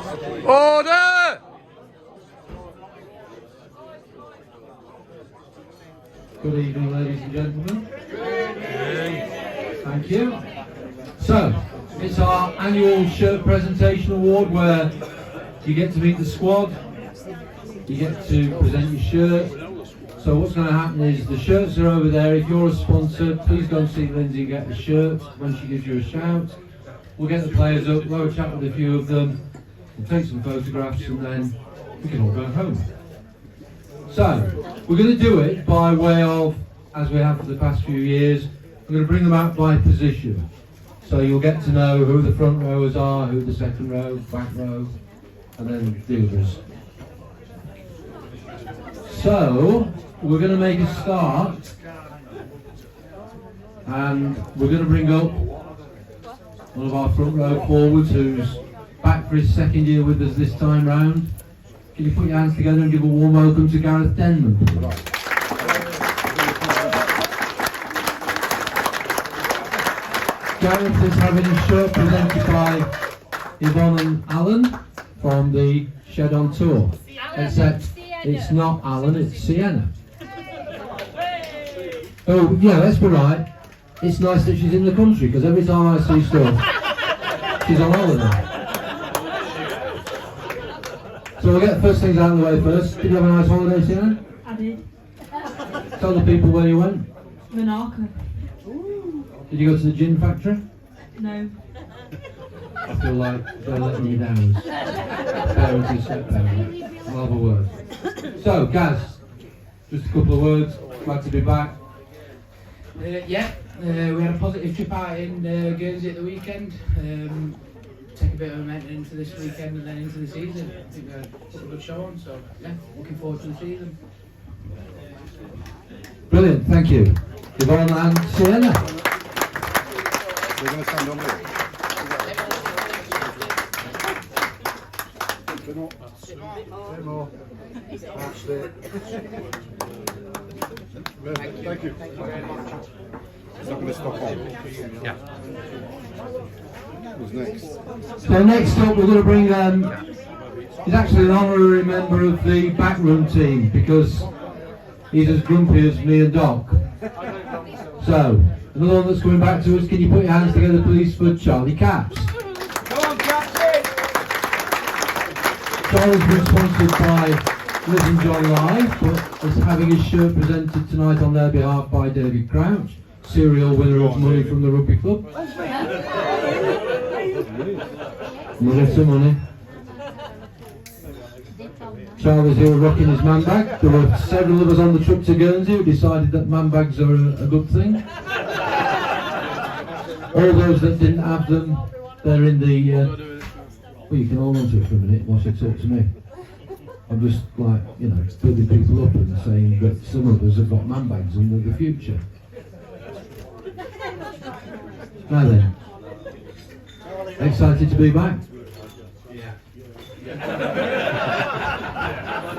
Order! Good evening, ladies and gentlemen. Thank you. So, it's our annual shirt presentation award where you get to meet the squad, you get to present your shirt. So what's going to happen is the shirts are over there. If you're a sponsor, please go and see Lindsay and get the shirt when she gives you a shout. We'll get the players up, we'll have a chat with a few of them, we'll take some photographs and then we can all go home. So, we're going to do it by way of, as we have for the past few years, we're going to bring them out by position. So you'll get to know who the front rowers are, who the second row, back row, and then the others. So, we're going to make a start, and we're going to bring up one of our front row forwards who's back for his second year with us this time round. Can you put your hands together and give a warm welcome to Gareth Denman? Gareth is having his shirt presented by Yvonne and Alan from the Shed on Tour. Except it's not Alan, it's Sienna. Oh yeah, let's be right. It's nice that she's in the country because every time I see stuff, she's on holiday. So we'll get the first things out of the way first. Did you have a nice holiday, Sienna? I did. Tell the people where you went. Menorca. Did you go to the gin factory? No. I feel like they're letting you down. Parents and step-parents. I'll have a word. So, Gaz, just a couple of words. Glad to be back. We had a positive trip out in Guernsey at the weekend. Take a bit of momentum into this weekend and then into the season. I think we put a good show on, so yeah, looking forward to the season. Brilliant, thank you. Yvonne and Sienna. We're going to stand on here. Thank you. It's not going to stop on. Yeah. Who's next? So next up we're going to bring, he's actually an honorary member of the backroom team because he's as grumpy as me and Doc. So, another one that's coming back to us, can you put your hands together please for Charlie Caps? Come on, Captain! Charlie's been sponsored by Liz and John Live, but is having his shirt presented tonight on their behalf by David Crouch, serial winner of money from the rugby club. Money to money. Charlie's here rocking his man bag. There were several of us on the trip to Guernsey who decided that man bags are a good thing. All those that didn't have them, they're in the... well, you can hold on to it for a minute whilst you talk to me. I'm just like, you know, building people up and saying that some of us have got man bags in the future. Now then, excited to be back?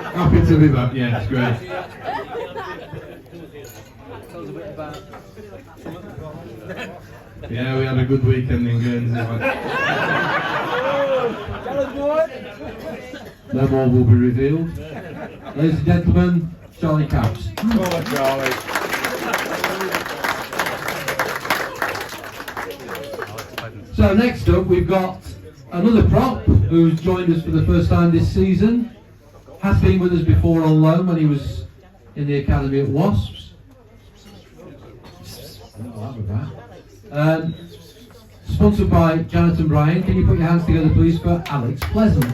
Happy to be back, yeah, it's great. Yeah, we had a good weekend in Guernsey. No more will be revealed. Ladies and gentlemen, Charlie Caps. Come on, Charlie. So next up we've got another prop who's joined us for the first time this season. Has been with us before on loan when he was in the academy at Wasps. Sponsored by Janet and Brian. Can you put your hands together please for Alex Pleasant?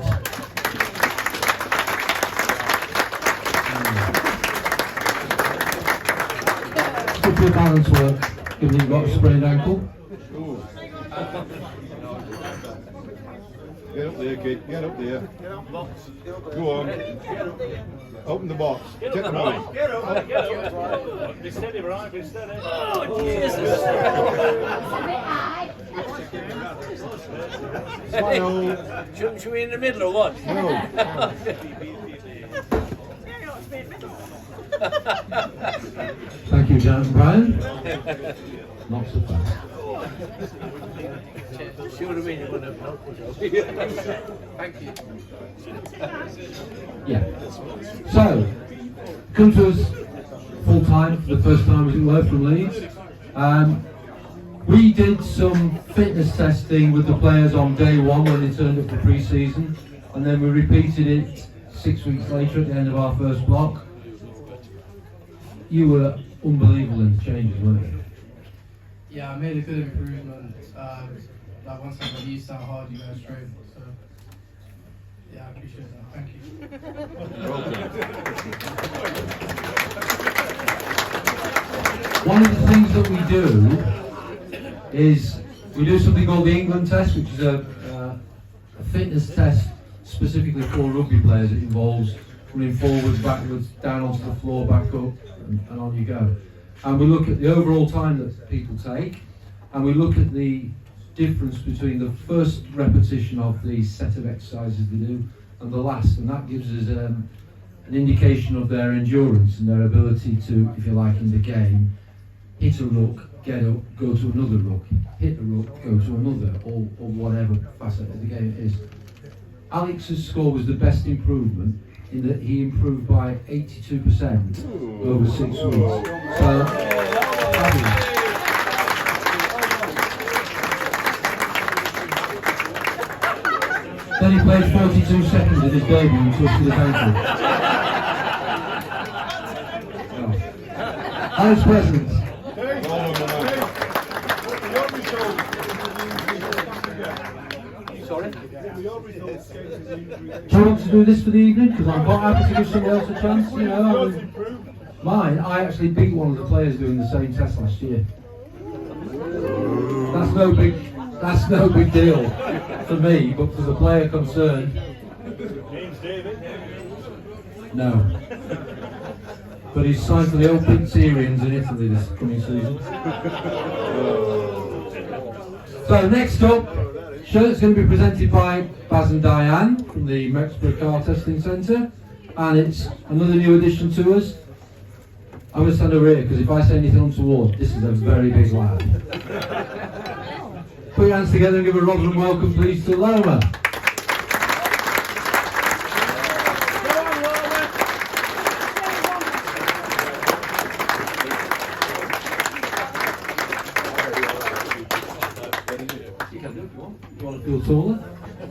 Good for balance work, given you've got a sprained ankle. Get up there, kid. Get up there. Go on. Open the box. Take the money. Get up. Be steady, Brian. Be steady. Oh, Jesus. Smile. Should we in the middle or what? No. Thank you, Janet and Brian. Not so fast. See what I mean? It wouldn't help. Thank you. Yeah. So, come to us full time for the first time, as it were, from Leeds. We did some fitness testing with the players on day one when they turned up for pre-season, and then we repeated it 6 weeks later at the end of our first block. You were unbelievable in the changes, weren't you? Yeah, I made a good improvement. Like once I got used to how hard you guys train. So yeah, I appreciate that. Thank you. One of the things that we do is we do something called the England test, which is a fitness test specifically for rugby players. It involves running forwards, backwards, down onto the floor, back up, and on you go. And we look at the overall time that people take, and we look at the difference between the first repetition of the set of exercises they do and the last, and that gives us an indication of their endurance and their ability to, if you like, in the game, hit a ruck, get up, go to another ruck, hit a ruck, go to another, or whatever facet of the game it is. Alex's score was the best improvement in that he improved by 82% over 6 weeks. So, fabulous. Then he played 42 seconds in his debut and twisted his ankle. Alex Presence. Sorry? Do you want to do this for the evening? Because I'm quite happy to give somebody else a chance. You know, mine, I actually beat one of the players doing the same test last year. That's no big deal for me, but for the player concerned. James David. No. But he's signed for the Open Syrians in Italy this coming season. So next up, shirt's going to be presented by Baz and Diane from the Mexborough Car Testing Centre, and it's another new addition to us. I'm going to stand over here because if I say anything untoward, this is a very big lad. Put your hands together and give a Rotherham welcome, please, to Loma. You can do it if you want. You want to feel taller? In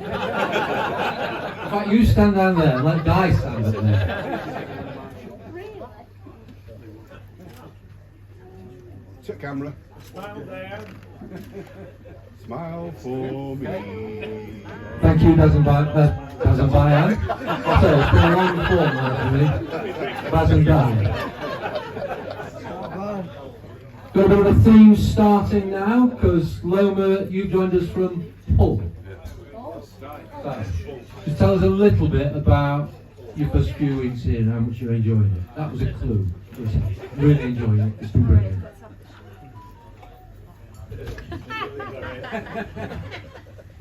fact, you stand down there and let Di stand up there. Check camera. Smile there. Smile for me. Thank you, Baz and Diane. That's it, it's been a long form for me. Baz and Diane. Got a bit of a theme starting now, because Loma, you joined us from Hull. So, just tell us a little bit about your first few weeks here and how much you're enjoying it. That was a clue. Yes, really enjoying it. It's been brilliant.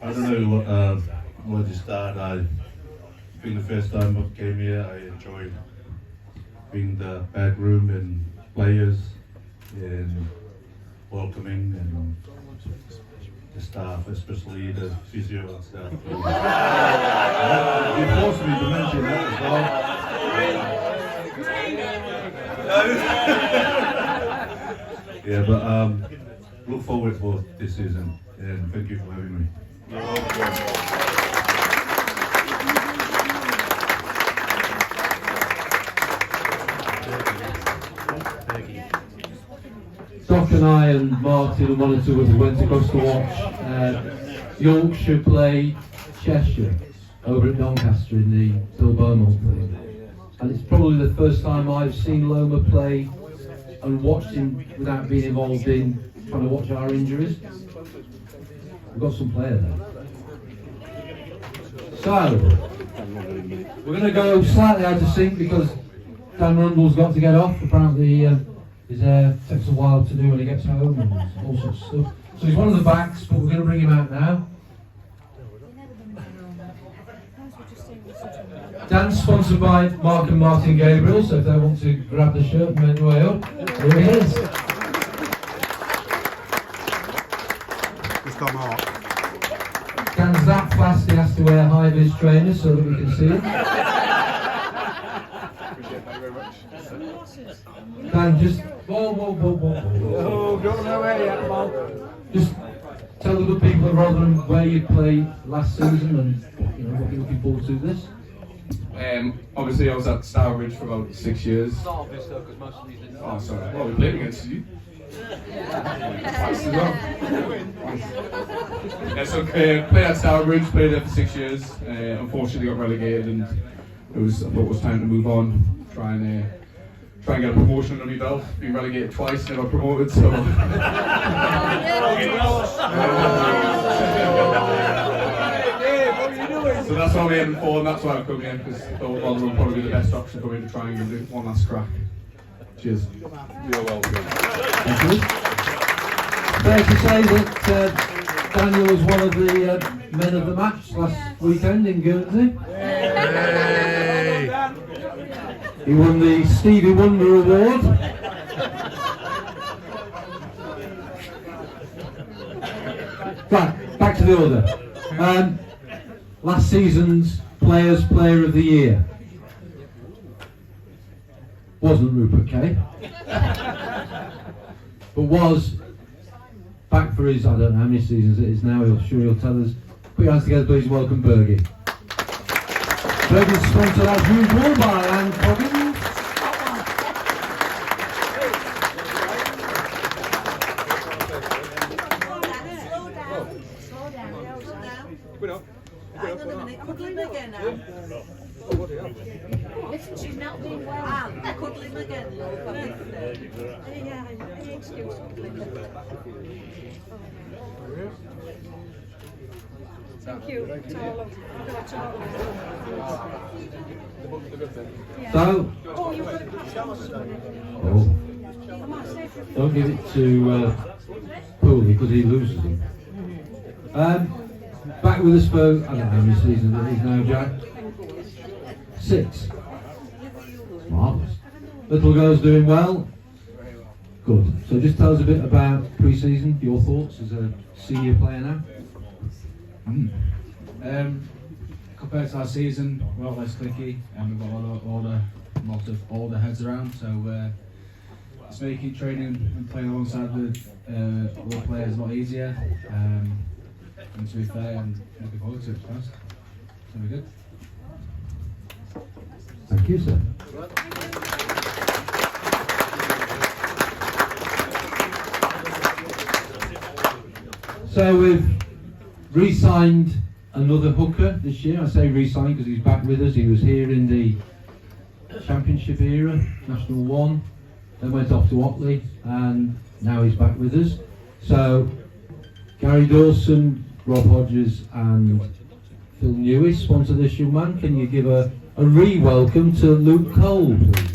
I don't know where to start. I think the first time I came here, I enjoyed being in the back room and players and welcoming and the staff, especially the physio and stuff. You forced me to mention that as well. Yeah, but look forward for this season and thank you for having me. Doc and I and Martin and one or two others went across to watch Yorkshire play Cheshire over at Doncaster in the Bill Beaumont thing. And it's probably the first time I've seen Loma play and watched him without being involved in trying to watch our injuries. We've got some players there. So, we're going to go slightly out of sync because Dan Rundle's got to get off. Apparently his hair takes a while to do when he gets home and all sorts of stuff. So he's one of the backs, but we're going to bring him out now. Dan's sponsored by Mark and Martin Gabriel, so if they want to grab the shirt and make their way up, here he is. come on. Dan's that fast he has to wear high-vis trainers so that we can see him. Dan, just Oh, don't know where yet, Bob. just tell the good people of Rotherham where you played last season and what you're looking forward to this. Obviously, I was at Stourbridge for about 6 years. Oh, sorry. Well, we played against you. Twice as well. Yeah, so played at Stourbridge, played there for 6 years. Unfortunately, got relegated, and I thought it was time to move on. Try and get a promotion under my belt. Been relegated twice, never promoted. So. So that's what we're aiming for, and that's why I've come here, because I thought Rotherham would probably be the best option for me to try and give it one last crack. Cheers. You're welcome. Thank you. Fair to say that Daniel was one of the men of the match last weekend in Guernsey. Hey. He won the Stevie Wonder Award. Right, back to the order. Last season's Player of the Year wasn't Rupert Kay, but was back for his, I don't know how many seasons it is now, he'll tell us. Put your hands together please, welcome Bergie. Bergie's sponsored as usual by Anne Coggins. Listen, she's not doing well. I'm cuddling again, love. Any excuse, Thank you. So, Oh, you've got don't give it to Pooley because he loses them. Back with us for, I don't know how many seasons it is now, Jack. 6. Marvellous. Little girl's doing well. Good. So just tell us a bit about pre-season, your thoughts as a senior player now. Compared to our season, we're a lot less clicky and we've got a lot of older heads around, so it's making training and playing alongside the other players a lot easier. And to be fair, I'm looking forward to it first. So we're good. Thank you, sir. So we've re-signed another hooker this year. I say re-signed because he's back with us. He was here in the Championship era, National 1, then went off to Otley, and now he's back with us. So Gary Dawson, Rob Hodges and Phil Newis sponsor this young man. Can you give a re-welcome to Luke Cole, please?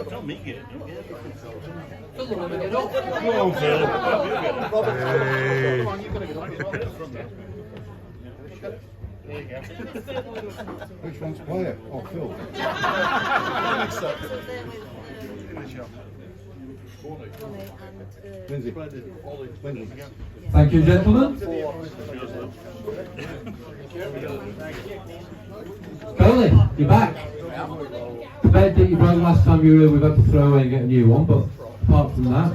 Don't me get it. Go on, Phil. Hey. Which one's player? Oh, Phil. Lindsay. Thank you, gentlemen. Coley, you're back. The bed that you broke last time you were here, we've had to throw away and get a new one, but apart from that,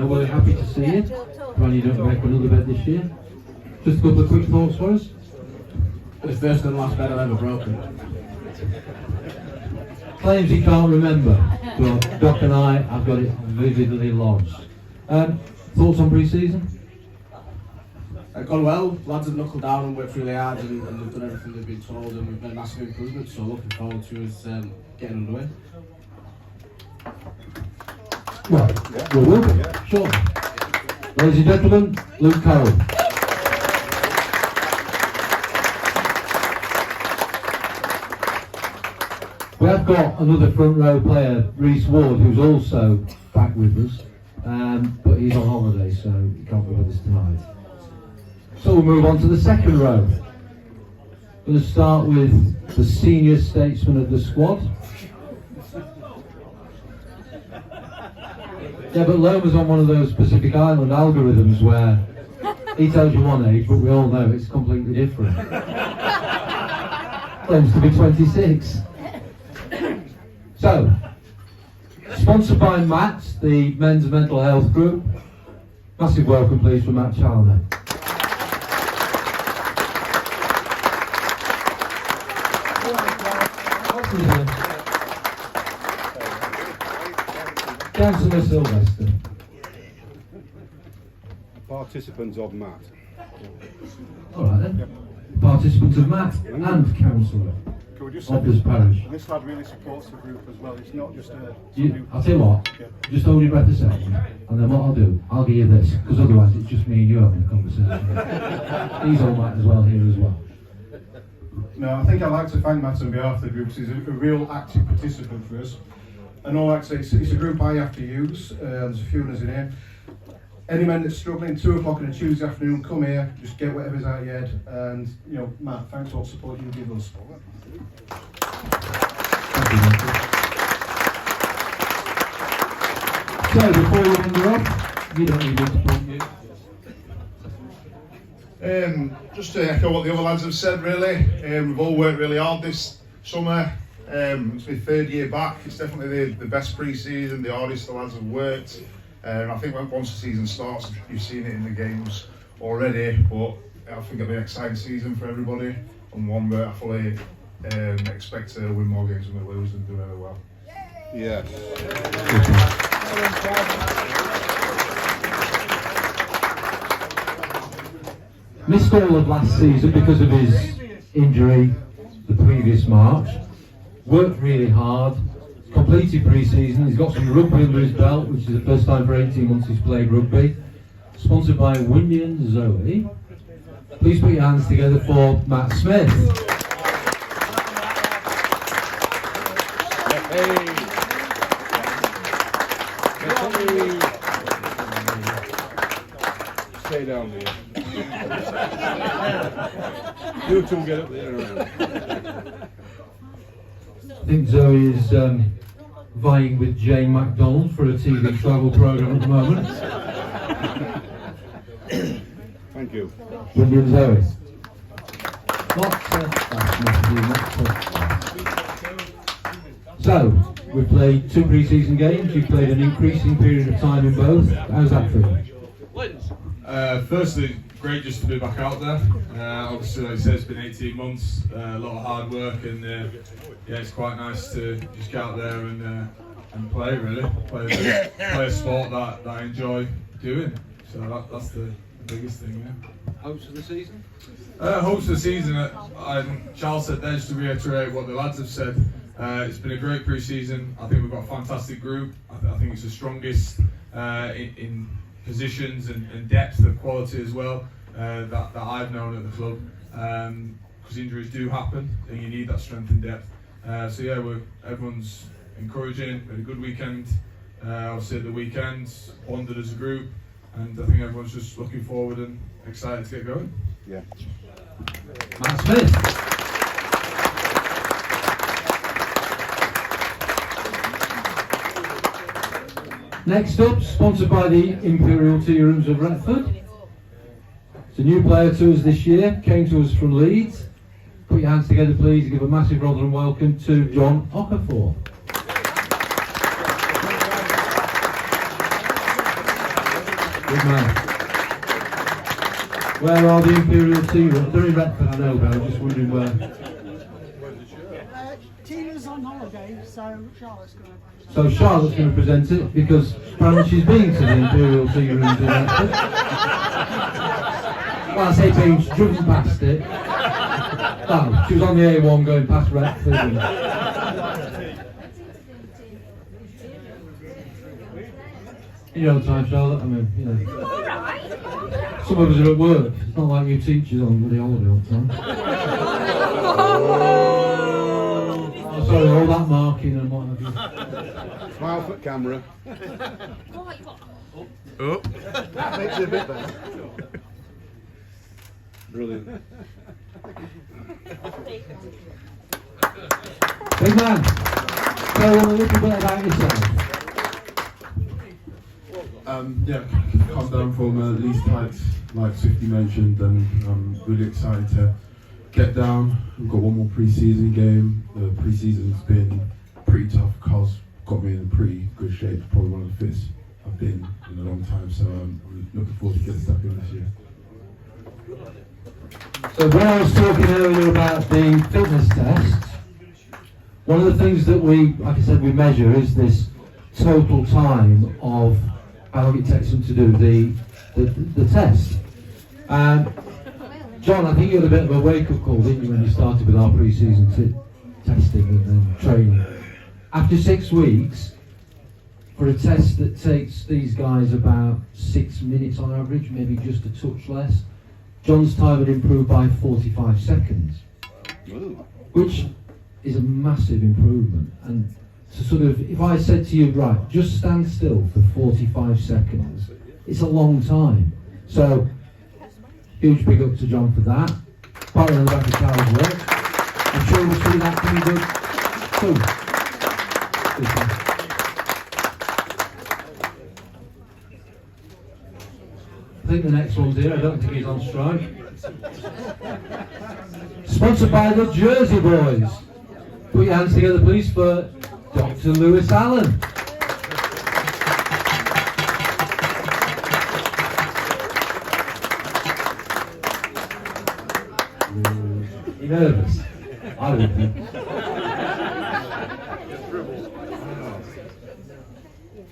we're happy to see you. Glad you don't break another bed this year. Just a couple of quick thoughts for us. The first and last bed I've ever broken. Claims he can't remember, but Doc and I have got it vividly lodged. Thoughts on pre-season? Gone well, lads have knuckled down and worked really hard and they've done everything they've been told and we've made massive improvements, so looking forward to us getting underway. Well, we will be, sure. Ladies and gentlemen, Luke Cole. We have got another front row player, Reece Ward, who's also back with us. but he's on holiday, so he can't be with us tonight. So we'll move on to the second row. We're going to start with the senior statesman of the squad. Yeah, but Loma's on one of those Pacific Island algorithms where he tells you one age, but we all know it's completely different. Claims to be 26. So, sponsored by Matt, the men's mental health group. Massive welcome, please, for Matt Chalder. Councillor Sylvester. Participants of Matt. Alright then. Participants of Matt and Councillor Can we just of this parish. This lad really supports the group as well. It's not just a. I'll tell you what, just hold your breath a second, and then what I'll do, I'll give you this, because otherwise it's just me and you having a conversation. He's all Matt as well here as well. No, I think I'd like to thank Matt on behalf of the group, because he's a real active participant for us. And all I'd say, it's a group I have to use, there's a few of us in here. Any men that's struggling, 2 o'clock on a Tuesday afternoon, come here, just get whatever's out of your head, and, you know, Matt, thanks for all the support you give us. Thank you, Matthew. So, before we end off, you don't need me to point you. Just to echo what the other lads have said, really. We've all worked really hard this summer. It's my 3rd year back. It's definitely the best pre-season, the hardest the lads have worked. I think once the season starts, you've seen it in the games already, but I think it'll be an exciting season for everybody, and one where I fully expect to win more games than we lose and do very well. Yeah. Missed all of last season because of his injury the previous March. Worked really hard, completed pre-season, he's got some rugby under his belt, which is the first time for 18 months he's played rugby. Sponsored by Windy and Zoe. Please put your hands together for Matt Smith. Stay down there. You two get up there around. I think Zoe is vying with Jane MacDonald for a TV travel programme at the moment. Thank you. Windy and Zoe. So, we've played 2 pre-season games, you've played an increasing period of time in both. How's that feel? Firstly, great just to be back out there. Obviously, like I said, it's been 18 months, a lot of hard work, and yeah, it's quite nice to just get out there and play, really. Play a sport that I enjoy doing. So that's the biggest thing, yeah. Hopes for the season? Hopes for the season, Charles said there, just to reiterate what the lads have said, it's been a great pre-season. I think we've got a fantastic group. I think it's the strongest in positions and depth of quality as well that I've known at the club, because injuries do happen and you need that strength and depth. So yeah, everyone's encouraging. We had a good weekend. Obviously at the weekend, bonded as a group, and I think everyone's just looking forward and excited to get going. Yeah. Matt Smith. Next up, sponsored by the Imperial Tea Rooms of Retford. It's a new player to us this year, came to us from Leeds. Put your hands together please and give a massive Rotherham welcome to John Okafor. Good man. Where are the Imperial Tea Rooms? They're in Retford, I know, but I'm just wondering where. Tina's on holiday, so Charlotte's going to. So Charlotte's going to present it because apparently she's been to the Imperial Tea Rooms in Retford. Well, I say been, she's driven past it. No, she was on the A1 going past Retford. You know the time, Charlotte, I mean, you know. Some of us are at work. It's not like you teachers on bloody holiday all the time. Sorry, all that marking and what have you. Smile for camera. Oh. That makes it a bit better. Brilliant. Big man, tell them a little bit about yourself. Yeah, come down from Leeds Heights, like Swifty mentioned, and I'm really excited to get down. We've got one more pre-season game. The pre-season's been pretty tough. Carl's got me in pretty good shape, probably one of the fittest I've been in a long time, so I'm looking forward to getting stuck in this year. So when I was talking earlier about the fitness test, one of the things that we, like I said, we measure is this total time of how long it takes them to do the test. John, I think you had a bit of a wake-up call, didn't you, when you started with our pre-season testing and then training. After 6 weeks, for a test that takes these guys about 6 minutes on average, maybe just a touch less, John's time had improved by 45 seconds, which is a massive improvement. And to sort of, if I said to you, right, just stand still for 45 seconds, it's a long time. So, huge big up to John for that. Part on the back of Carl's work. I'm sure we'll see that coming good soon. I think the next one's here. I don't think he's on strike. Sponsored by the Jersey Boys. Put your hands together, please, for Dr. Lewis Allen. You nervous? I would be.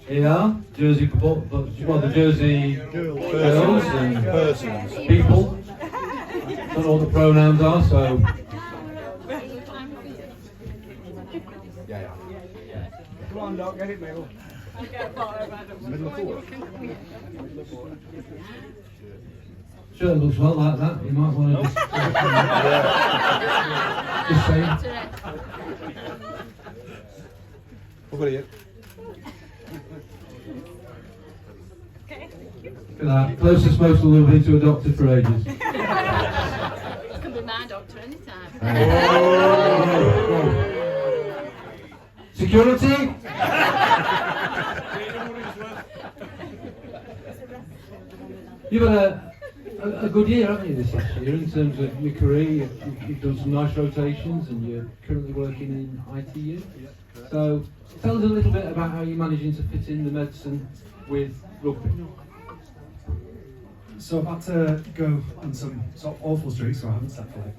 Here you are, Jersey, well, the Jersey girls and people. Don't know what the pronouns are, so. Come on, Doc, get it, Middle. Middle of four. Sure, looks well like that. You might want to just say. Over here. Look at that. Closest most will have been to a doctor for ages. Could be my doctor anytime. Security? You've had a good year, haven't you, this last year, in terms of your career? You've done some nice rotations and you're currently working in ITU. So tell us a little bit about how you're managing to fit in the medicine with rugby. So I've had to go on some sort of awful streaks, so I haven't slept for like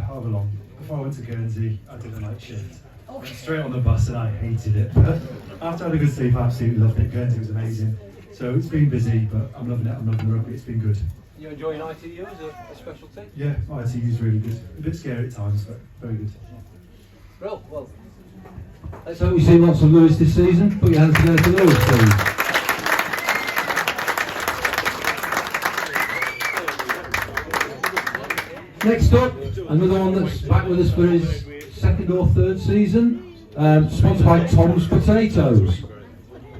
however long. Before I went to Guernsey, I did a night shift. Went straight on the bus and I hated it. But after I had a good sleep, I absolutely loved it. Guernsey was amazing. So it's been busy, but I'm loving it. I'm loving the rugby. It's been good. You enjoying ITU as a specialty? Yeah, ITU is really good. A bit scary at times, but very good. Well, let's hope we see lots of Lewis this season. Put your hands together for Lewis, please. Next up, another one that's back with us for his second or third season, sponsored by Tom's Potatoes.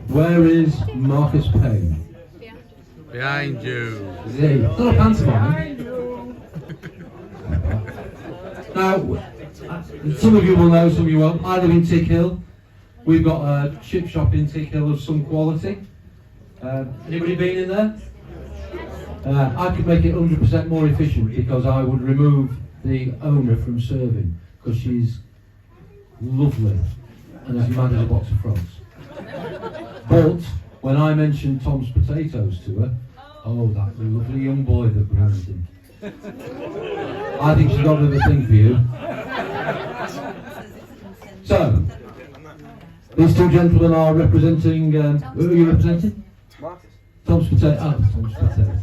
Where is Marcus Payne? Behind you. Is he? It's not a pantomime. Now, some of you will know, some of you won't. I live in Tick Hill. We've got a chip shop in Tick Hill of some quality. Anybody been in there? I could make it 100% more efficient because I would remove the owner from serving because she's lovely and as mad as a box of frogs. But when I mentioned Tom's Potatoes to her, oh, that lovely young boy that brings him. I think she's got a bit of a thing for you. So, these two gentlemen are representing, who are you representing? Marcus. Tom's Potatoes. Oh, Tom's Potatoes.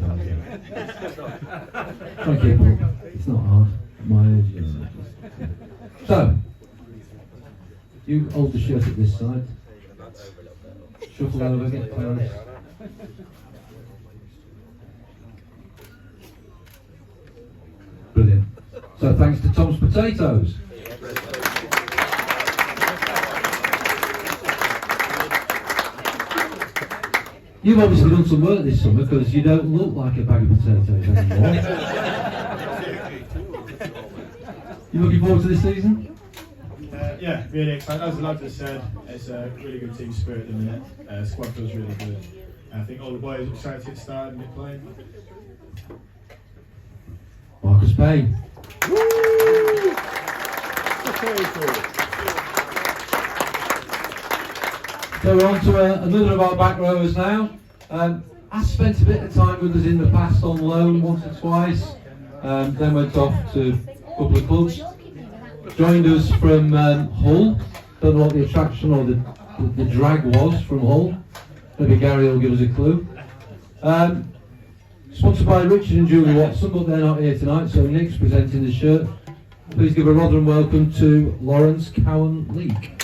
Try and keep up. It's not hard. At my age, you know. So, you hold the shirt at this side. Shuffle over, get close. Brilliant. So thanks to Tom's Potatoes. You've obviously done some work this summer because you don't look like a bag of potatoes anymore. You looking forward to this season? Yeah, really excited. As the lads have said, it's a really good team spirit at the minute. Squad feels really good. I think all the boys are excited to get started and get playing. Marcus Payne. So we're on to another of our back rowers now. I spent a bit of time with us in the past on loan once or twice, then went off to a couple of clubs. Joined us from Hull. Don't know what the attraction or the drag was from Hull. Maybe Gary will give us a clue. Sponsored by Richard and Julie Watson, but they're not here tonight, so Nick's presenting the shirt. Please give a Rotherham welcome to Lawrence Cowan-Leake.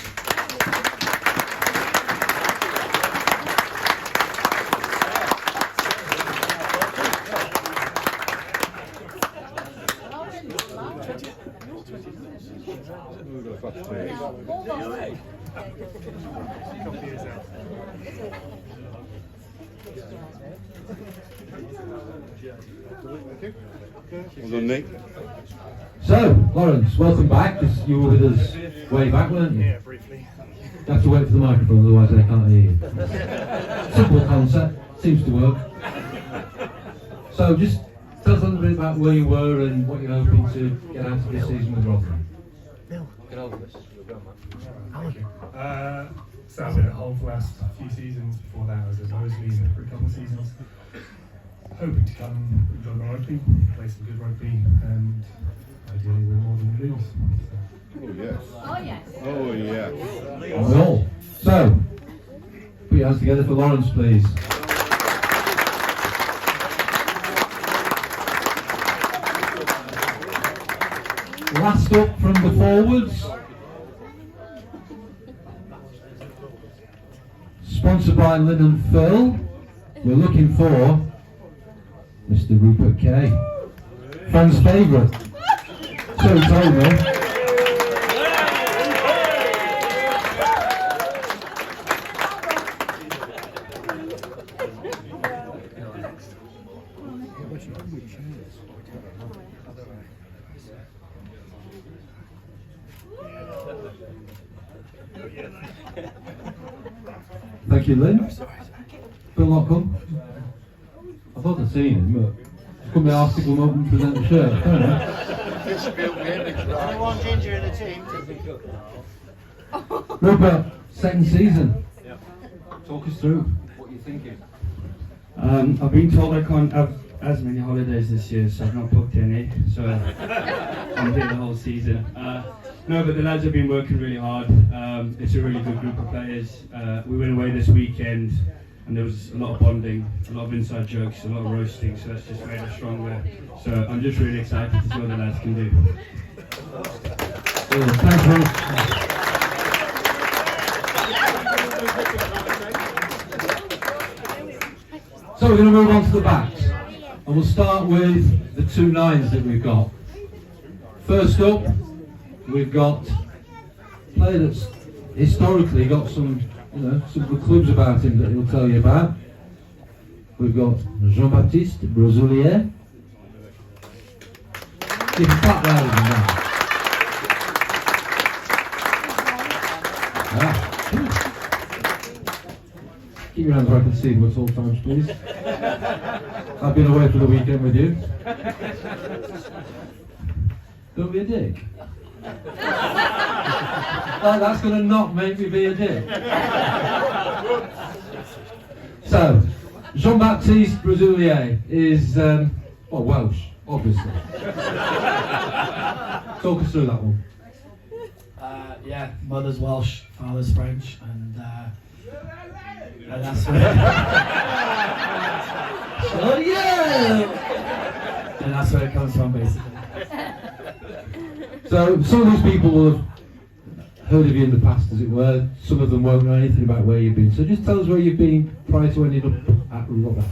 Well done, Nick. So, Lawrence, welcome back, because you were with us way back, weren't you? Yeah, briefly. You have to wait for the microphone, otherwise they can't hear you. Simple concept, seems to work. So, just tell us a little bit about where you were and what you're hoping to get out of this season with Rotherham. Get over this. So I've been at Hull for the last few seasons. Before that, I was at Moseley for a couple of seasons. Hoping to come enjoy my rugby, play some good rugby, and ideally win more than we lose. Oh yes. Oh yes. Oh yeah. Well, so, put your hands together for Lawrence, please. Last up from the forwards. Sponsored by Lynn and Phil. We're looking for Mr. Rupert Kay. Fans' favourite. So he told me. Thank you, Lynn. Bill not come? I thought I'd seen him, but I couldn't be asked to come up and present the shirt. Fair enough. Anyone ginger in the team? Rupert, second season. Talk us through what you're thinking. I've been told I can't have as many holidays this year, so I've not booked any. So I'm here the whole season. No, but the lads have been working really hard. It's a really good group of players. We went away this weekend, and there was a lot of bonding, a lot of inside jokes, a lot of roasting, so that's just made us stronger. So I'm just really excited to see what the lads can do. Thanks, Ross. So we're going to move on to the backs, and we'll start with the two nines that we've got. First up, we've got a player that's historically got some good clubs about him that he'll tell you about. We've got Jean-Baptiste Brosoulier. You can clap louder than that. Keep your hands where I can see them at all times, please. I've been away for the weekend with you. Don't be a dick. That's going to not make me be a dick. So, Jean-Baptiste Brosoulier is, Welsh, obviously. Talk us through that one. Yeah, mother's Welsh, father's French, and that's where. Oh yeah! And that's where it comes from, basically. So some of these people will have heard of you in the past, as it were. Some of them won't know anything about where you've been. So just tell us where you've been prior to ending up at Rotherham.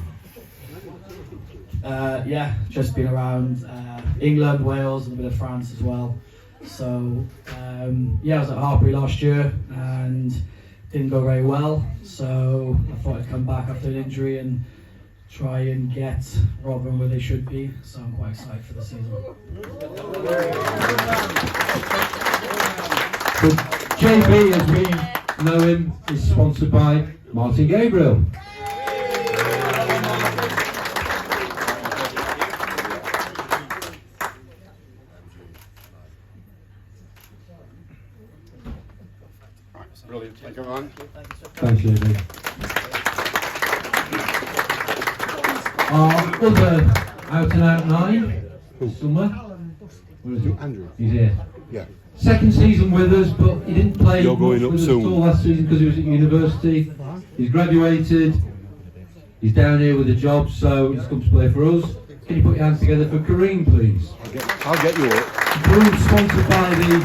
Yeah, just been around England, Wales, and a bit of France as well. So yeah, I was at Harbury last year and didn't go very well, so I thought I'd come back after an injury and try and get Rotherham where they should be, so I'm quite excited for the season. So JB, as we know him, is sponsored by Martin Gabriel. Brilliant. Thank you, man. Thanks, JB. Our other out-and-out 9 somewhere. Where is he? Andrew. He's here. Yeah. Second season with us, but he didn't play You're going much up with us soon. at all last season because he was at university. He's graduated. He's down here with a job, so he's come to play for us. Can you put your hands together for Kareem, please? I'll get you up. Kareem, sponsored by the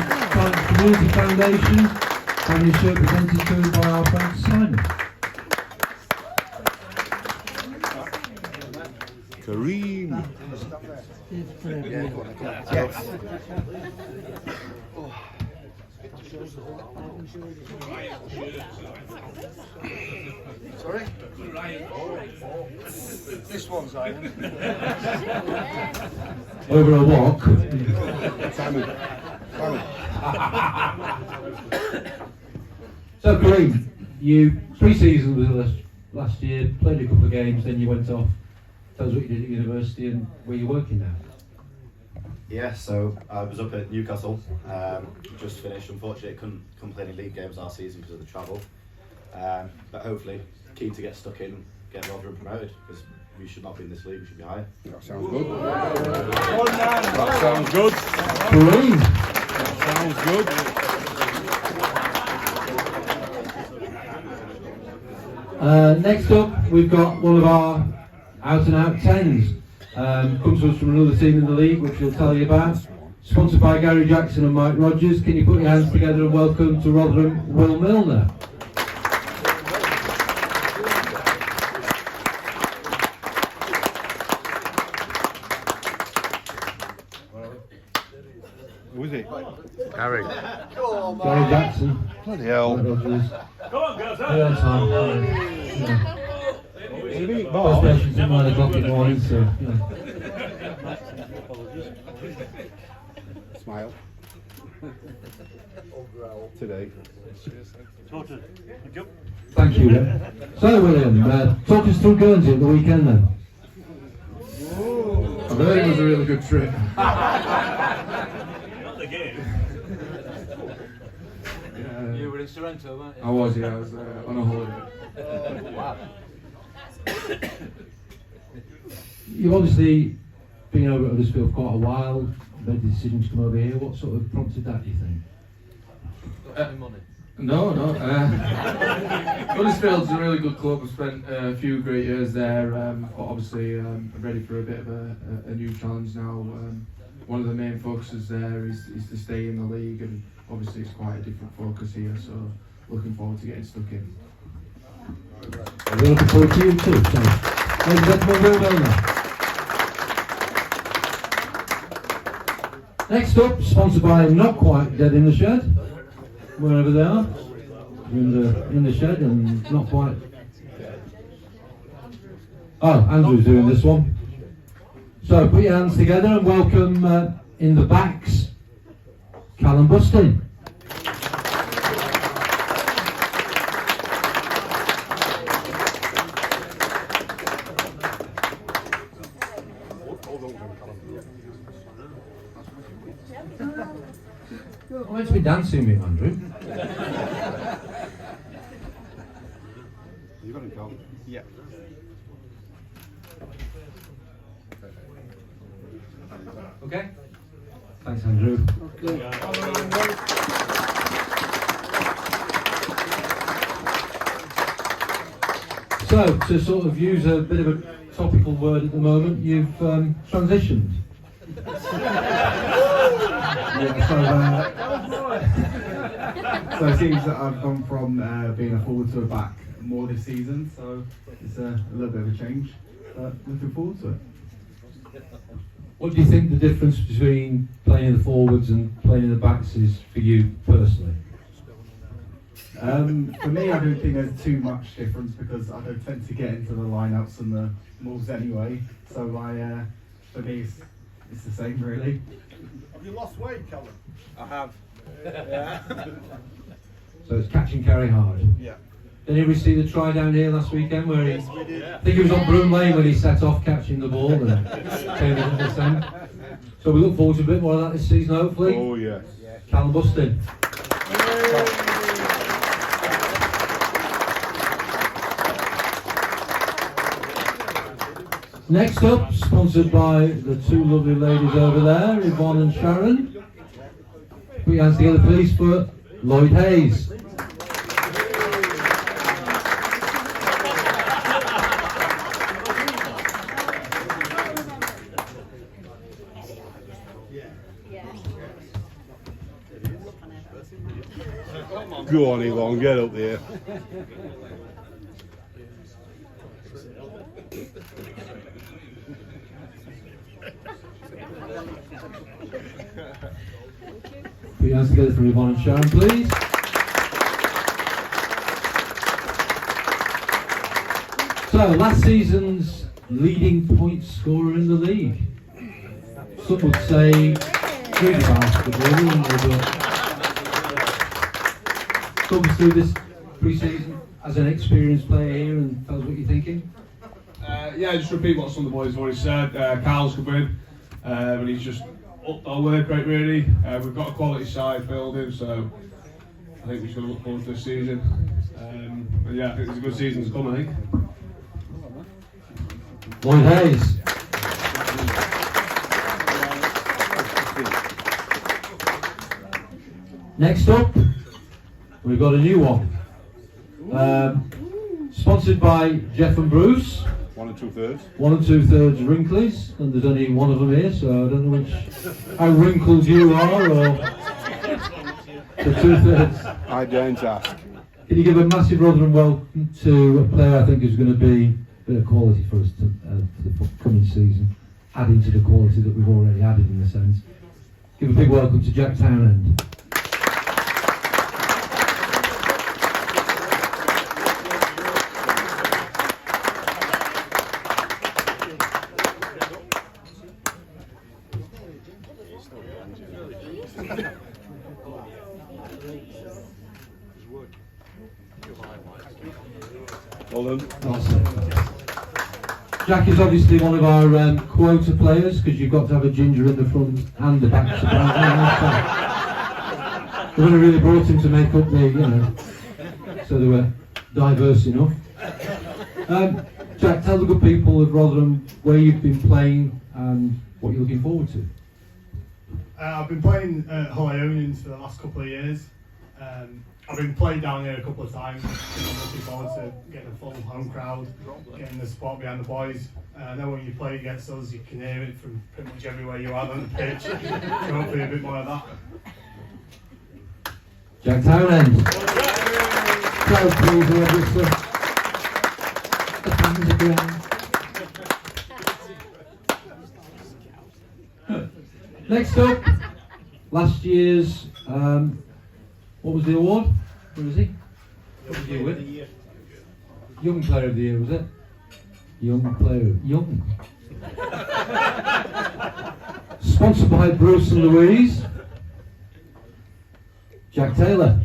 Community Foundation, and his shirt presented to him by our friend Simon. Kareem. Yes. Sorry? This one's iron. Over a walk. Simon. So Kareem, you pre-season with us last year, played a couple of games, then you went off. Tell us what you did at university and where you're working now. Yeah, so I was up at Newcastle, just finished. Unfortunately, couldn't play any league games last season because of the travel. But hopefully, keen to get stuck in, get Rotherham promoted, because we should not be in this league, we should be higher. That sounds good. That sounds good. Kareem. That sounds good. Next up, we've got one of our out-and-out 10s. Comes to us from another team in the league, which we'll tell you about. Sponsored by Gary Jackson and Mike Rogers. Can you put your hands together and welcome to Rotherham, Will Milner? Who is it? Gary. Gary Jackson. Bloody hell. Mike Rogers. Come on, girls. Yeah, time. First session's at 9 o'clock in the morning, so yeah. Smile. Today. Thank you. So William, talk us through Guernsey at the weekend then. I've heard it was a really good trip. Not the game. You were in Sorrento, weren't you? I was, yeah. I was on a holiday. Wow. You've obviously been over at Huddersfield quite a while, made the decision to come over here. What sort of prompted that, do you think? No. Huddersfield's a really good club. I've spent a few great years there, but obviously I'm ready for a bit of a new challenge now. One of the main focuses there is to stay in the league, and obviously it's quite a different focus here, so looking forward to getting stuck in. We're looking forward to you too. So, ladies and gentlemen, Will Milner. Next up, sponsored by Not Quite Dead in the Shed, wherever they are, in the shed and not quite. Oh, Andrew's doing this one. So put your hands together and welcome in the backs, Callum Bustin. You're meant to be dancing with Andrew. You got him, Carl? Yeah. Okay. Thanks, Andrew. Okay. So, to sort of use a bit of a topical word at the moment, you've transitioned. So it seems that I've gone from being a forward to a back more this season, so it's a little bit of a change, but looking forward to it. What do you think the difference between playing in the forwards and playing in the backs is for you personally? For me, I don't think there's too much difference because I don't tend to get into the lineouts and the moves anyway. So for me, it's the same really. Have you lost weight, Callum? I have. Yeah. So it's catch and carry hard. Yeah. Did anybody see the try down here last weekend where he, Yes, we did. I think he was on Broom Lane when he set off catching the ball and came in at this end. So we look forward to a bit more of that this season hopefully. Oh yes. Callum Bustin. Next up, sponsored by the two lovely ladies over there, Yvonne and Sharon. Put your hands together please for Lloyd Hayes. Go on, Yvonne, get up there. Put your hands together for Yvonne and Sharon, please. So, last season's leading point scorer in the league. Some would say really talk us through this pre-season as an experienced player here and tell us what you're thinking. Yeah, just repeat what some of the boys have already said. Carl's come in, and he's just upped our work rate really. We've got a quality side building, so I think we're just going to look forward to this season. But yeah, I think it's a good season to come, I think. Lloyd Hayes. Next up, we've got a new one. Sponsored by Jeff and Bruce. 1 2/3. 1 2/3 Wrinklies, and there's only one of them here, so I don't know how wrinkled you are, or the 2/3. I don't ask. Can you give a massive Rotherham welcome to a player I think is going to be a bit of quality for us for the coming season, adding to the quality that we've already added in a sense. Give a big welcome to Jack Townend. Well done. Awesome. Jack is obviously one of our quota players because you've got to have a ginger in the front and the back. We would have really brought him to make up the, so they were diverse enough. Jack, tell the good people of Rotherham where you've been playing and what you're looking forward to. I've been playing at Hull Ionians for the last couple of years. I've been playing down here a couple of times. I'm looking forward to getting a full home crowd, getting the support behind the boys. I know when you play against us, you can hear it from pretty much everywhere you are on the pitch. So hopefully a bit more of that. Jack Townend. Crowd pleaser, obviously. The fans are grand. Next up, last year's, what was the award? Where was he? What was he with? Young Player of the Year, was it? Young Player, young. Sponsored by Bruce and Louise. Jack Taylor.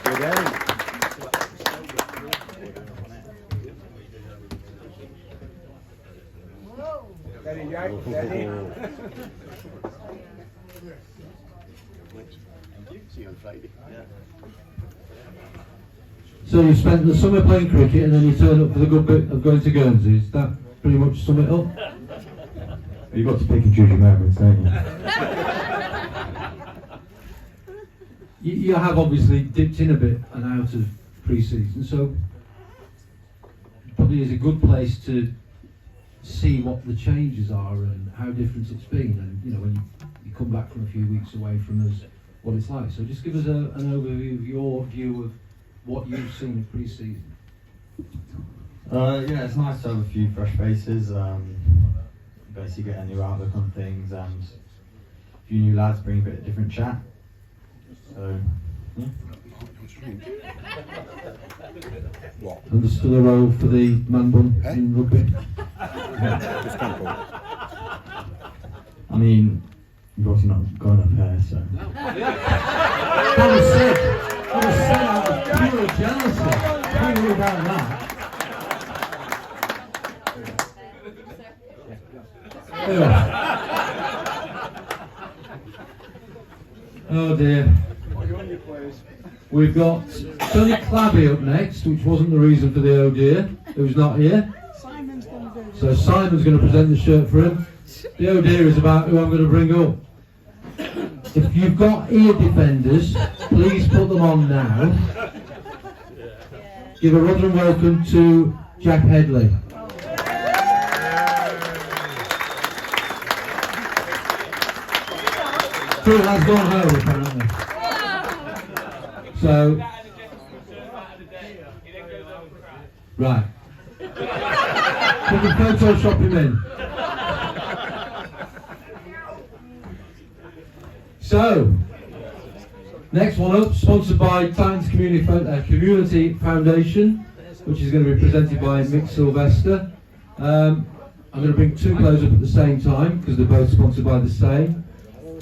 Good game. Steady, Jack, steady. See you on Friday. Yeah. So you spent the summer playing cricket and then you turn up for the good bit of going to Guernsey. Is that pretty much sum it up? You've got to pick and choose your moments, don't you? You have obviously dipped in a bit and out of pre-season, so probably is a good place to see what the changes are and how different it's been, and when you come back from a few weeks away from us, what it's like. So just give us an overview of your view of what you've seen in pre-season. Yeah, it's nice to have a few fresh faces. basically get a new outlook on things, and a few new lads bring a bit of different chat. So, yeah. What? And there's still a role for the man bun in rugby. I mean, you've obviously not got enough hair, so. That was said out of pure jealousy. Don't worry about that. Oh dear. We've got Tony Clabby up next, which wasn't the reason for the oh dear, who's not here. So Simon's going to present the shirt for him. The oh dear is about who I'm going to bring up. If you've got ear defenders, please put them on now. Give a rudder and welcome to Jack Headley. Phil has gone home apparently. So, right. Can you Photoshop him in? So, next one up, sponsored by Titans Community Foundation, which is going to be presented by Mick Sylvester. I'm going to bring two players up at the same time because they're both sponsored by the same.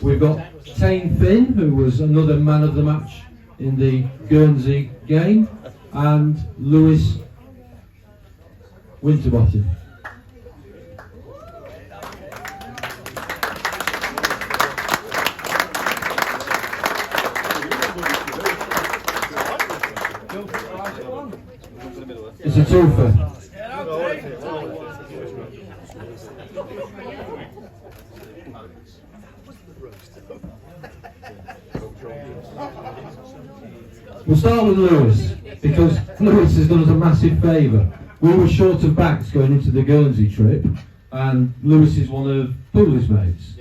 We've got Tane Finn, who was another man of the match in the Guernsey game, and Lewis Winterbottom. It's a twofer. We'll start with Lewis, because Lewis has done us a massive favour. We were short of backs going into the Guernsey trip, and Lewis is one of Pooley's mates.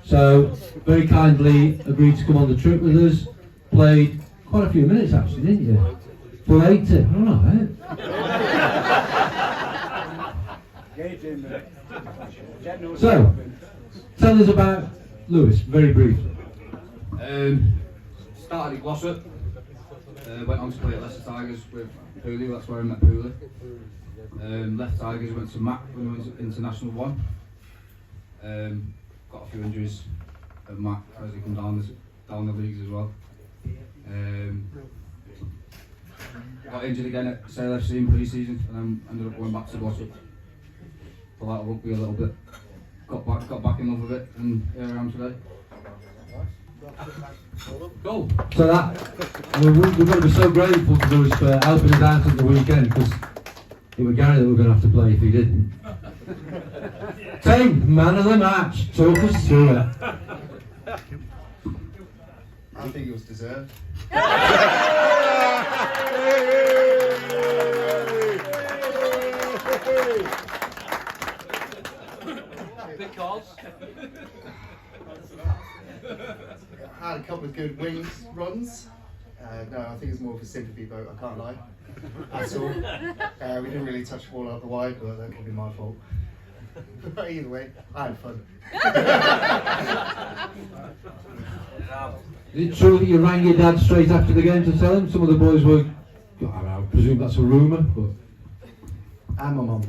So, very kindly agreed to come on the trip with us. Played quite a few minutes actually, didn't you? Full 80, alright. So, tell us about Lewis, very briefly. Started at Glossop, went on to play at Leicester Tigers with Pooley, that's where I met Pooley. Left Tigers, went to Mac when we went to International 1. Got a few injuries at Mac as he came down the leagues as well. Got injured again at Sale FC in pre-season, and then ended up going back to Glossop. Pulled out of rugby a little bit. Got back in love with it, and here I am today. Cool. So we've got to be so grateful to Lewis for helping us out at the weekend, because it was Gary that we were going to have to play if he didn't. Tane, man of the match, talk us through it. I think it was deserved. Because I had a couple of good wings runs. No, I think it's more of a sympathy vote, I can't lie. At all. We didn't really touch the ball out the wide, but that could be my fault. But either way, I had fun. Is it true that you rang your dad straight after the game to tell him? Some of the boys were, I presume that's a rumour, but... And my mum.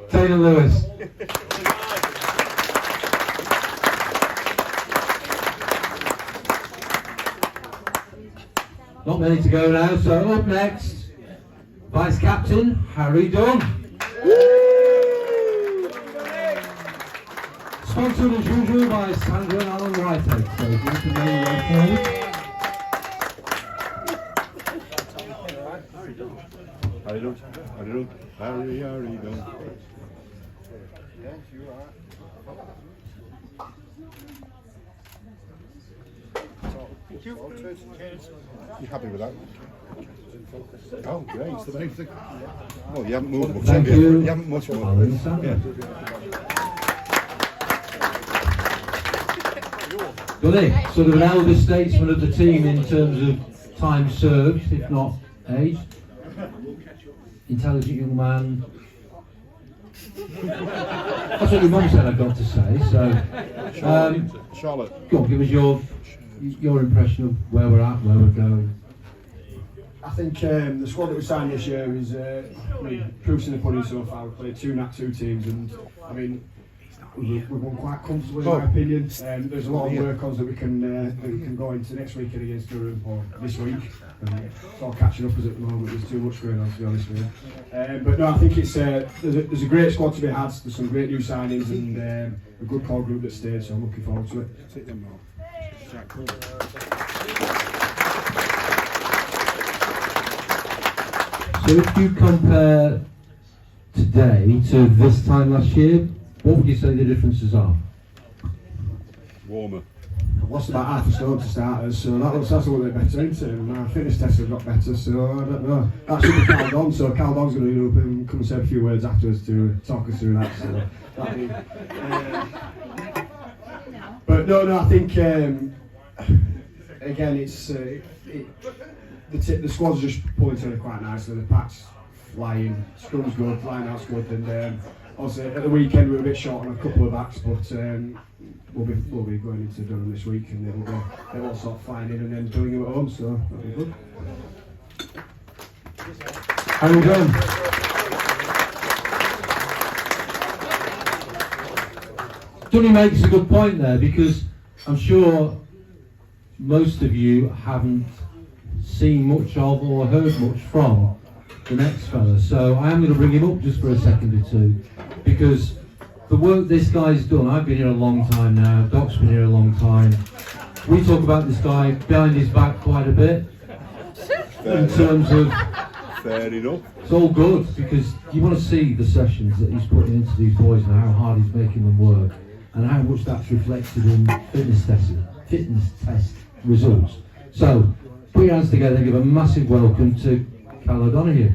Tane and Lewis. Not many to go now, so up next, Vice Captain Harry Dunn. Sponsored as usual by Sandra and Alan Whitehead. So if you can make your way forward. Harry Dunn, Harry Dunn, Harry Dunn. Yes, you are. Thank you. You happy with that? Oh, great, it's the main thing. Well, you haven't moved much, Thank have you? you. You haven't much more. Yeah. Billy, sort of an elder statesman of the team in terms of time served, if not age. intelligent young man. That's what your mum said I've got to say. So, Charlotte. go on, give us your impression of where we're at, where we're going. I think the squad that we signed this year is proofs in the pudding so far. We've played two Nat 2 teams, and I mean we've won quite comfortably in my opinion. There's a lot of work-ons that we can go into next weekend against Durham or this week. It's all catching up us at the moment. There's too much going on, to be honest with you. But no, I think it's there's a great squad to be had. There's some great new signings and a good core group that stayed. So I'm looking forward to it. So if you compare today to this time last year, what would you say the differences are? Warmer. I've lost about half a stone to starters, so that's a little bit better, isn't it? My fitness tests have got better, so I don't know. That should be Cal Don, so Cal Don's going to come and say a few words afterwards to talk us through that. So that'll be, but no, I think again it's the squad's just pulling together quite nicely. The pack's flying, scrum's good, line out's good, and obviously at the weekend we were a bit short on a couple of backs, but we'll be going into Durham this week, and they'll all sort of flying in and then doing it at home, so that'll be good. How we going? Johnny makes a good point there, because I'm sure most of you haven't seen much of or heard much from the next fella, so I am going to bring him up just for a second or two, because the work this guy's done, I've been here a long time now, Doc's been here a long time. We talk about this guy behind his back quite a bit, in terms of, fair enough. It's all good, because you want to see the sessions that he's putting into these boys and how hard he's making them work, and how much that's reflected in fitness test results. So, put your hands together and give a massive welcome to Cal O'Donoghue.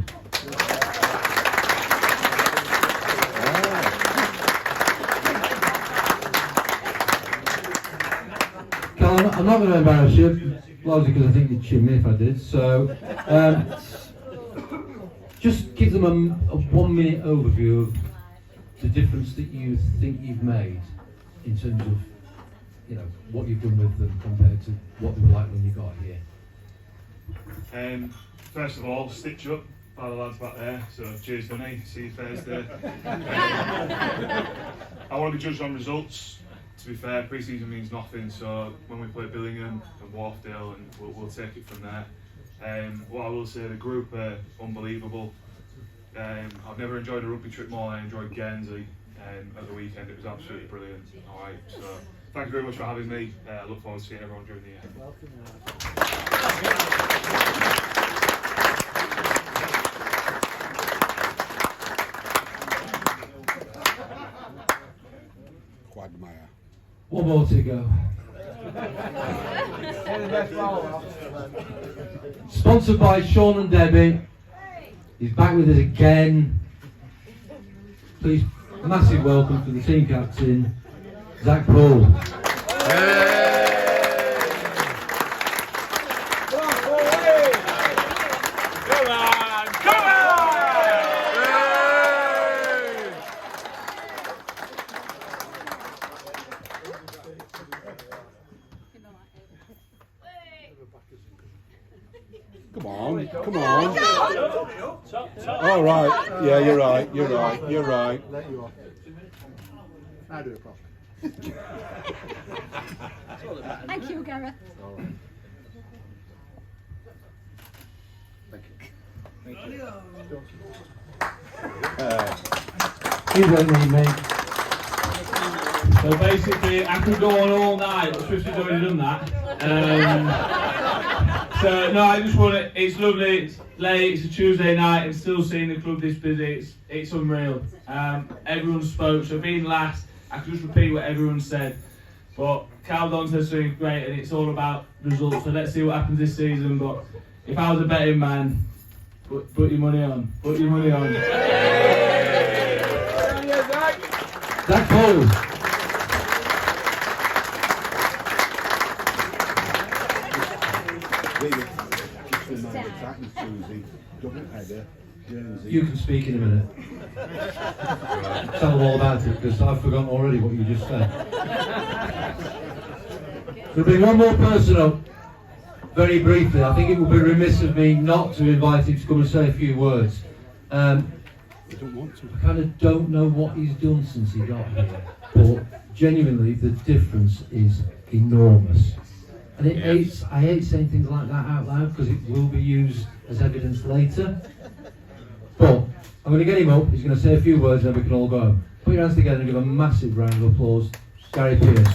Cal, I'm not going to embarrass you, largely because I think you'd chin me if I did. So, just give them a 1 minute overview of the difference that you think you've made in terms of, you know, what you've done with them compared to what they were like when you got here. First of all, stitch up by the lads back there, so cheers Vinny, see you Thursday. I want to be judged on results. To be fair, pre-season means nothing, so when we play Billingham and Wharfdale, and we'll take it from there. What I will say, the group are unbelievable. I've never enjoyed a rugby trip more than I enjoyed Guernsey at the weekend. It was absolutely brilliant. Alright, so thank you very much for having me. I look forward to seeing everyone during the year. Quagmire. One more to go. Sponsored by Sean and Debbie. He's back with us again. Please, massive welcome to the team captain, Zach Paul. Come on, come on. All right. Yeah, you're right. You're right. You're right. I do it properly. Thank you, Gareth. Thank you. You don't need me. So basically, I could go on all night, but Tristan's already done that. So no, I just want to. It's lovely. It's late. It's a Tuesday night, and still seeing the club this busy. It's unreal. Everyone spoke. So being last, I could just repeat what everyone said. But Cal Don said something great, and it's all about results. So let's see what happens this season. But if I was a betting man, put your money on. Put your money on. Zach Paul. Just remember Zach and Susie, double header, You can speak in a minute. Tell them all about it, because I've forgotten already what you just said. There'll be one more person up, very briefly. I think it would be remiss of me not to invite him to come and say a few words. I kind of don't know what he's done since he got here, but genuinely the difference is enormous. And I hate saying things like that out loud because it will be used as evidence later. But I'm going to get him up, he's going to say a few words and then we can all go home. Put your hands together and give a massive round of applause. Gary Pearce.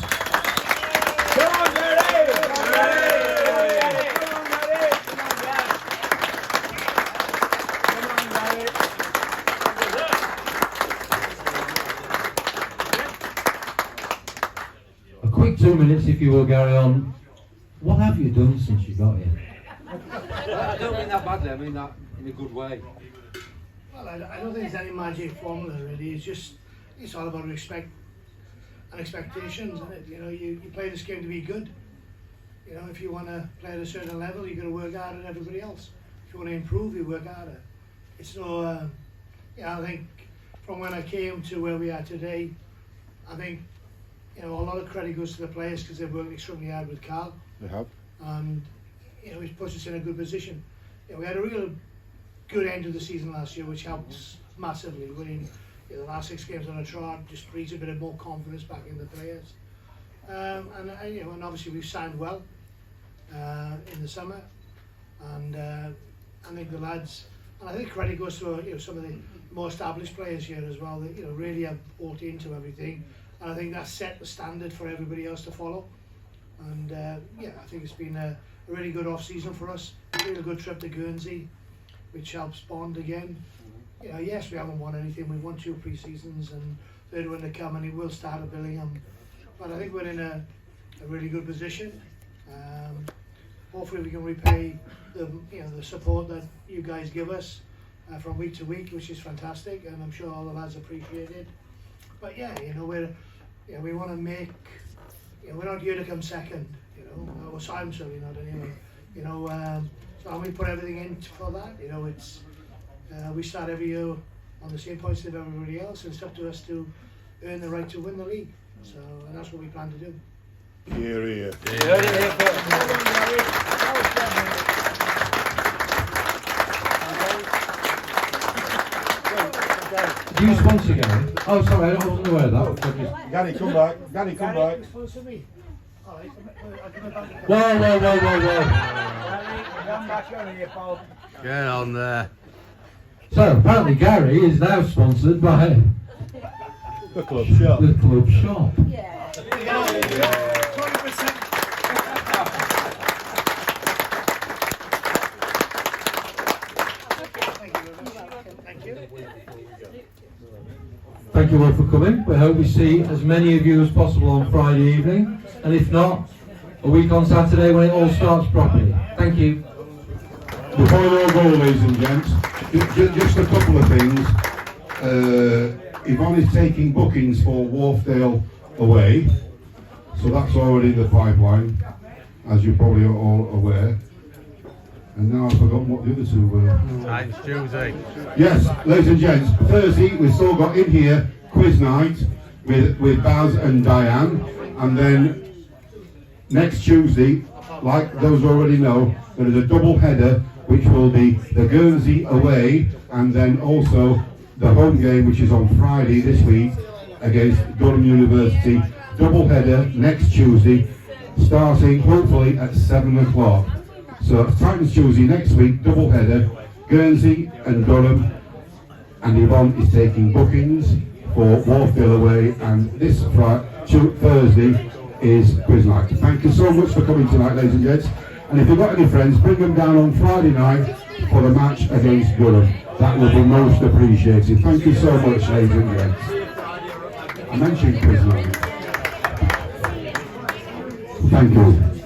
A quick 2 minutes, if you will, Gary, on what have you done since you got here? I don't mean that badly, I mean that in a good way. Well, I don't think there's any magic formula really. It's all about respect and expectations, isn't it? You know, you play this game to be good. You know, if you want to play at a certain level, you've got to work harder than everybody else. If you want to improve, you work harder. It's no, I think from when I came to where we are today, I think, you know, a lot of credit goes to the players because they've worked extremely hard with Carl. They have. And, you know, he's put us in a good position. You know, we had a real good end of the season last year, which helps massively. Winning the last 6 games on a trot just breeds a bit of more confidence back in the players. You know, and obviously we've signed well in the summer, and I think the lads, and I think credit goes to some of the more established players here as well. That really have bought into everything, and I think that's set the standard for everybody else to follow. And I think it's been a really good off season for us. A really good trip to Guernsey, which helps bond again. You know, yes, we haven't won anything. We've won 2 pre-seasons and third one to come, and it will start at Billingham. But I think we're in a really good position. Hopefully, we can repay the support that you guys give us from week to week, which is fantastic, and I'm sure all the lads appreciate it. But we want to make. We're not here to come second. Or so I'm certainly not anyway. So we put everything in for that. It's we start every year on the same points as everybody else, and it's up to us to earn the right to win the league. So, and that's what we plan to do. Here, here. Do you sponsor Gary? Oh, sorry, I wasn't aware of that. Gary, come back. Gary, come back. Sponsor me. Whoa. Get on there. So apparently Gary is now sponsored by the Club Shop. The Club Shop. Yeah. 20%. Thank you all for coming. We hope we see as many of you as possible on Friday evening, and if not, a week on Saturday when it all starts properly. Thank you. Before we all go, ladies and gents, just a couple of things. Yvonne is taking bookings for Wharfdale away, so that's already in the pipeline, as you're probably all aware. And now I've forgotten what the other two were. It's Tuesday. Yes, ladies and gents, Thursday we've still got in here quiz night with Baz and Diane, and then next Tuesday, like those already know, there is a double header which will be the Guernsey away, and then also the home game which is on Friday this week against Durham University. Double header next Tuesday, starting hopefully at 7 o'clock. So Titans Tuesday next week, double header, Guernsey and Durham, and Yvonne is taking bookings for Wharfdale away, and this Thursday is quiz night. Thank you so much for coming tonight, ladies and gents. And if you've got any friends, bring them down on Friday night for the match against Durham. That will be most appreciated. Thank you so much, ladies and gents. I mentioned quiz night. Thank you.